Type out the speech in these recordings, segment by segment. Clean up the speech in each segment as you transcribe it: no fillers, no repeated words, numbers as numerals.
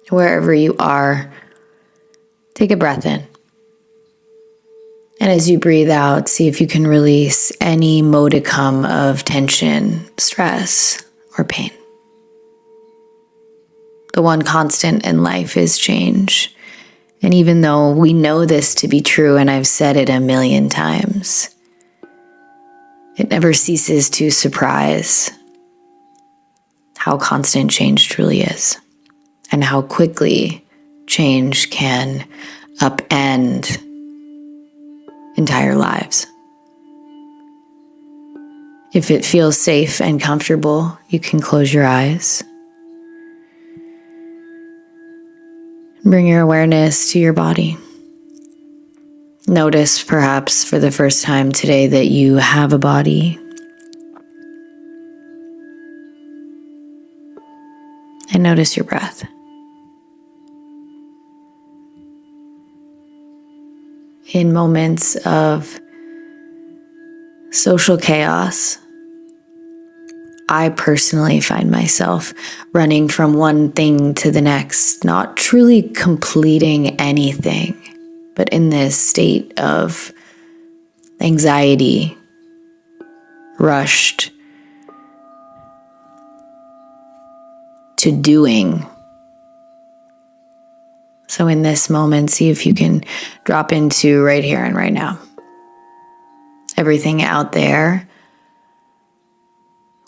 Wherever you are, take a breath in. And as you breathe out, see if you can release any modicum of tension, stress, or pain. The one constant in life is change. And even though we know this to be true, and I've said it a million times, it never ceases to surprise how constant change truly is, and how quickly change can upend entire lives. If it feels safe and comfortable, you can close your eyes. Bring your awareness to your body. Notice, perhaps for the first time today, that you have a body. And notice your breath. In moments of social chaos, I personally find myself running from one thing to the next, not truly completing anything, but in this state of anxiety, rushed to doing. So in this moment, see if you can drop into right here and right now. Everything out there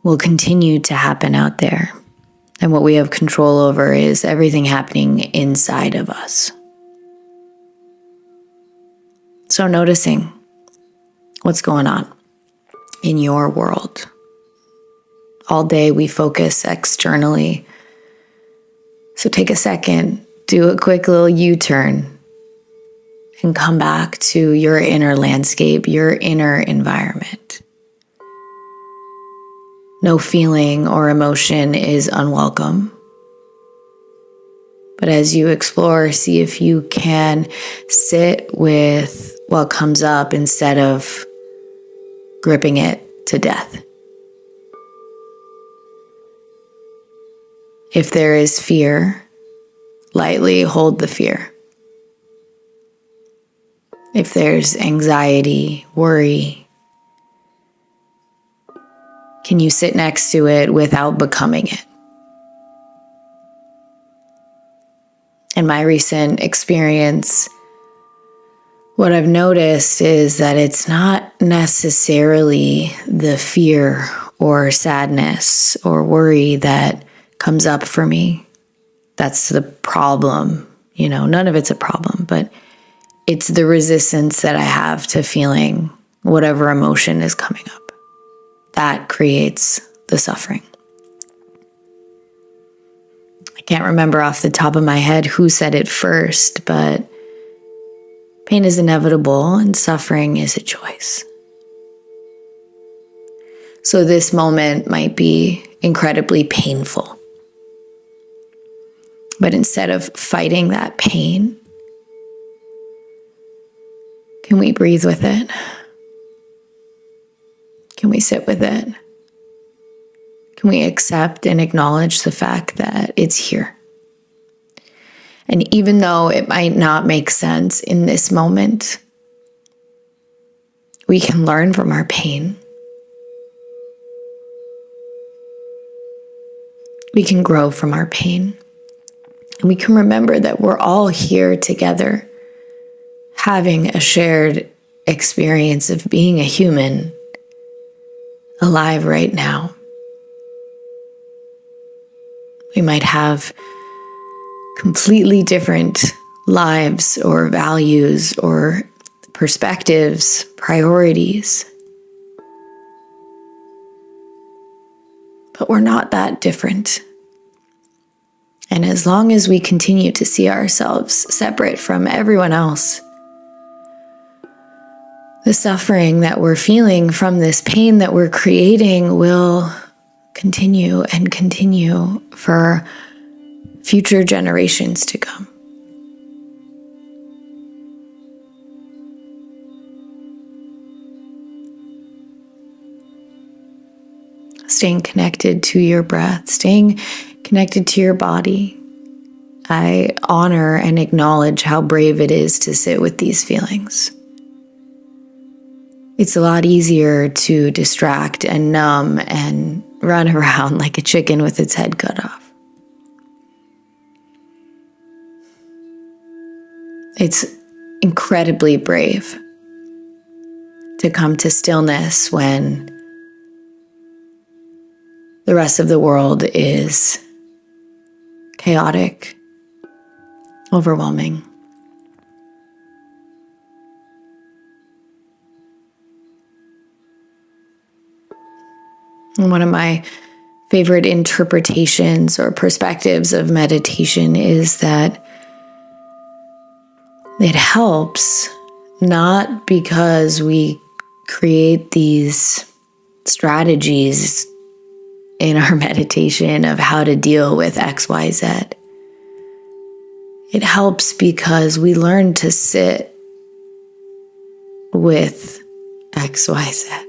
will continue to happen out there. And what we have control over is everything happening inside of us. So noticing what's going on in your world. All day we focus externally. So take a second, do a quick little U-turn, and come back to your inner landscape, your inner environment. No feeling or emotion is unwelcome. But as you explore, see if you can sit with what comes up instead of gripping it to death. If there is fear, lightly hold the fear. If there's anxiety, worry, can you sit next to it without becoming it? In my recent experience, what I've noticed is that it's not necessarily the fear or sadness or worry that comes up for me. That's the problem. None of it's a problem, but it's the resistance that I have to feeling whatever emotion is coming up. That creates the suffering. I can't remember off the top of my head who said it first, but pain is inevitable and suffering is a choice. So this moment might be incredibly painful. But instead of fighting that pain, can we breathe with it? Can we sit with it? Can we accept and acknowledge the fact that it's here? And even though it might not make sense in this moment, we can learn from our pain. We can grow from our pain. And we can remember that we're all here together, having a shared experience of being a human alive right now. We might have completely different lives or values or perspectives, priorities. But we're not that different. And as long as we continue to see ourselves separate from everyone else, the suffering that we're feeling from this pain that we're creating will continue and continue for future generations to come. Staying connected to your breath, staying connected to your body, I honor and acknowledge how brave it is to sit with these feelings. It's a lot easier to distract and numb and run around like a chicken with its head cut off. It's incredibly brave to come to stillness when the rest of the world is chaotic, overwhelming. And one of my favorite interpretations or perspectives of meditation is that it helps not because we create these strategies in our meditation of how to deal with X, Y, Z. It helps because we learn to sit with X, Y, Z.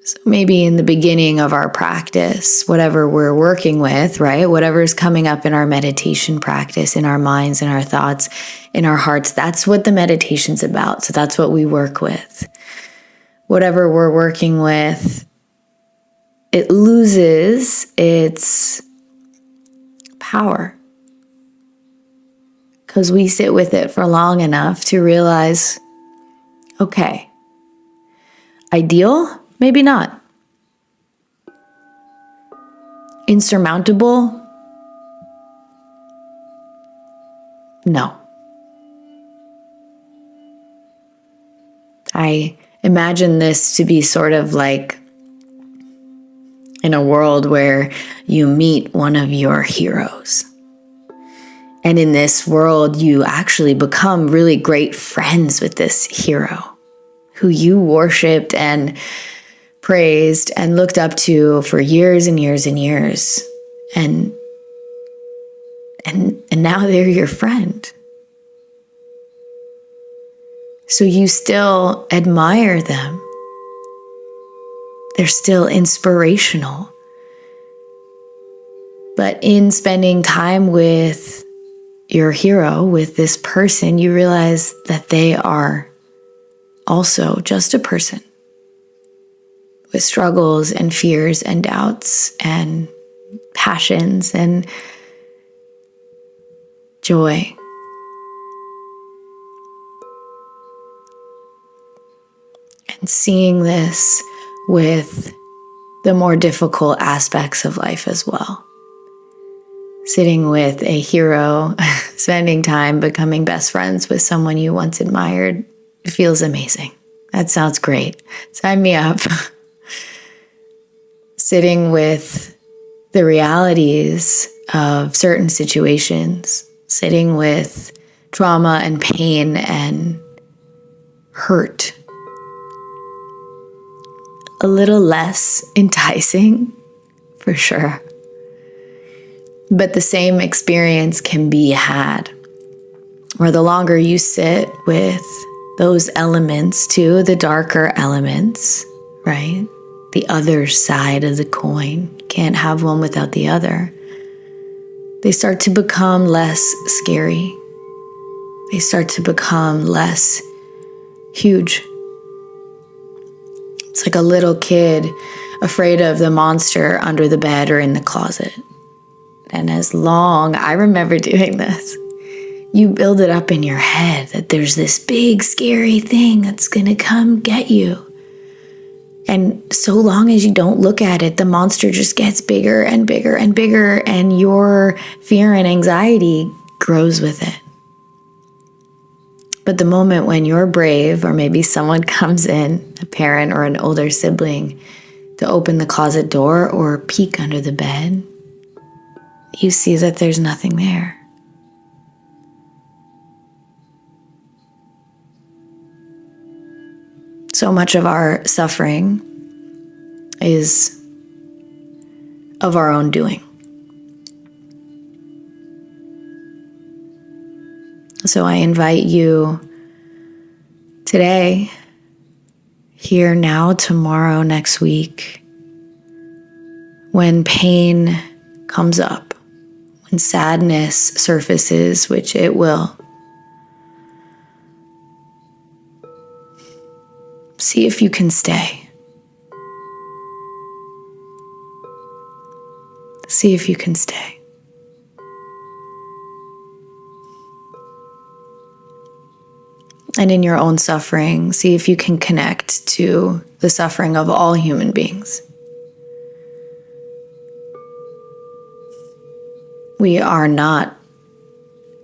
So maybe in the beginning of our practice, whatever we're working with, right? Whatever's coming up in our meditation practice, in our minds, in our thoughts, in our hearts, that's what the meditation's about. So that's what we work with. Whatever we're working with, it loses its power because we sit with it for long enough to realize, okay, ideal? Maybe not. Insurmountable? No. I imagine this to be sort of like in a world where you meet one of your heroes. And in this world, you actually become really great friends with this hero who you worshipped and praised and looked up to for years and years and years. And now they're your friend. So you still admire them. They're still inspirational. But in spending time with your hero, with this person, you realize that they are also just a person with struggles and fears and doubts and passions and joy. And seeing this with the more difficult aspects of life as well. Sitting with a hero, spending time becoming best friends with someone you once admired feels amazing. That sounds great. Sign me up. Sitting with the realities of certain situations, sitting with trauma and pain and hurt. A little less enticing, for sure. But the same experience can be had, where the longer you sit with those elements too, the darker elements, right? The other side of the coin. You can't have one without the other. They start to become less scary. They start to become less huge. It's like a little kid afraid of the monster under the bed or in the closet. And I remember doing this, you build it up in your head that there's this big scary thing that's gonna come get you. And so long as you don't look at it, the monster just gets bigger and bigger and bigger, and your fear and anxiety grows with it. But the moment when you're brave, or maybe someone comes in, a parent or an older sibling, to open the closet door or peek under the bed, you see that there's nothing there. So much of our suffering is of our own doing. So I invite you today, here, now, tomorrow, next week, when pain comes up, When sadness surfaces, which it will, see if you can stay. See if you can stay. And in your own suffering, see if you can connect to the suffering of all human beings. We are not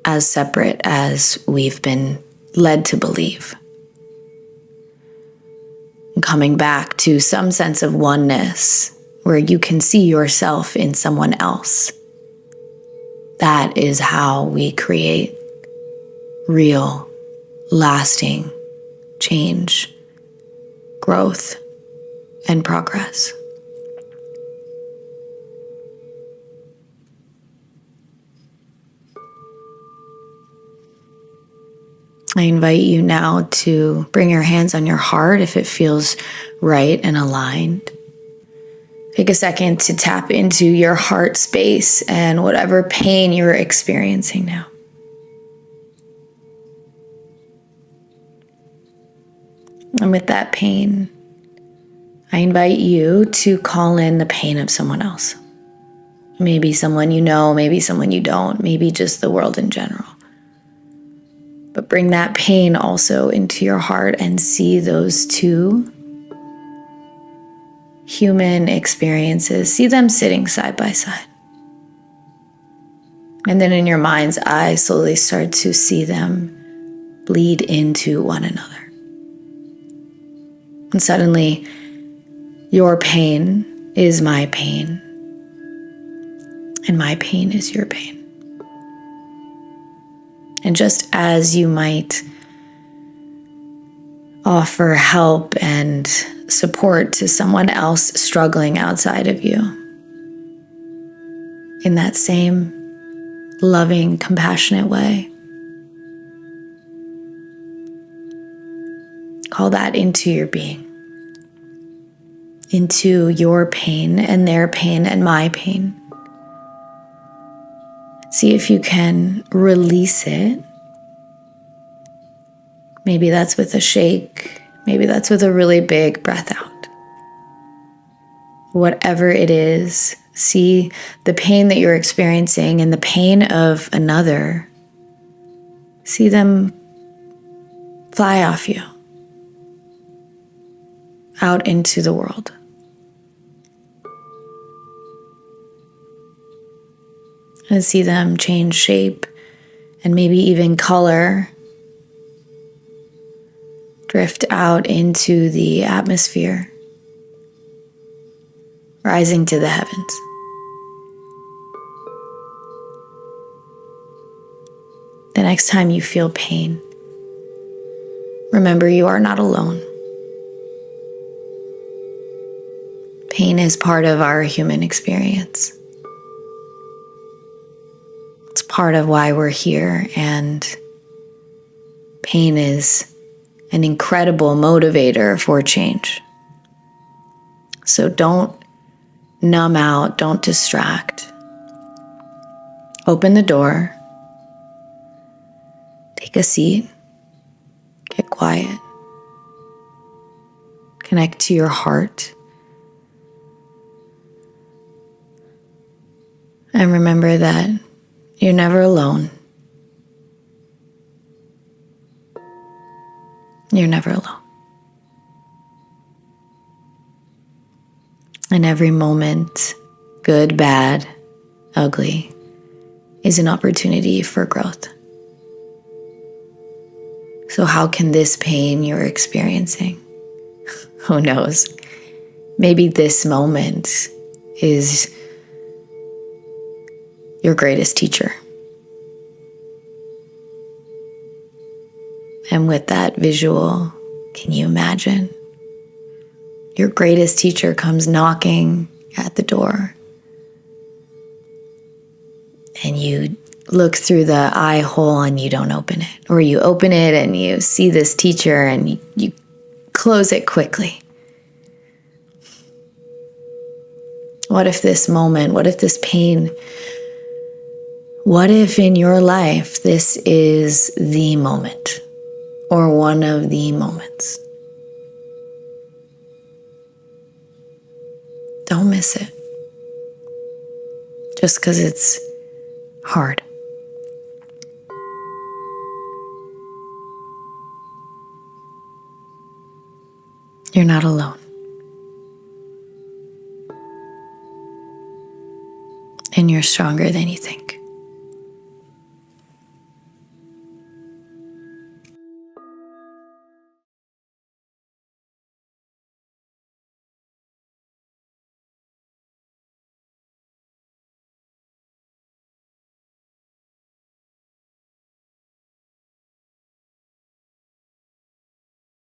as separate as we've been led to believe. And coming back to some sense of oneness where you can see yourself in someone else. That is how we create real, lasting change, growth, and progress. I invite you now to bring your hands on your heart if it feels right and aligned. Take a second to tap into your heart space and whatever pain you're experiencing now. And with that pain, I invite you to call in the pain of someone else. Maybe someone you know, maybe someone you don't, maybe just the world in general. But bring that pain also into your heart and see those two human experiences. See them sitting side by side. And then in your mind's eye, slowly start to see them bleed into one another. And suddenly, your pain is my pain. And my pain is your pain. And just as you might offer help and support to someone else struggling outside of you, in that same loving, compassionate way, call that into your being, into your pain and their pain and my pain. See if you can release it. Maybe that's with a shake. Maybe that's with a really big breath out. Whatever it is, see the pain that you're experiencing and the pain of another. See them fly off you, out into the world. And see them change shape and maybe even color, drift out into the atmosphere, rising to the heavens. The next time you feel pain, remember you are not alone. Pain is part of our human experience. It's part of why we're here, and pain is an incredible motivator for change. So don't numb out, don't distract. Open the door, take a seat, get quiet, connect to your heart, and remember that you're never alone. You're never alone. And every moment, good, bad, ugly, is an opportunity for growth. So how can this pain you're experiencing, who knows, maybe this moment is your greatest teacher. And with that visual, can you imagine? Your greatest teacher comes knocking at the door. And you look through the eye hole and you don't open it. Or you open it and you see this teacher and you close it quickly. What if this moment, what if this pain What if in your life this is the moment or one of the moments? Don't miss it just because it's hard. You're not alone. And you're stronger than you think.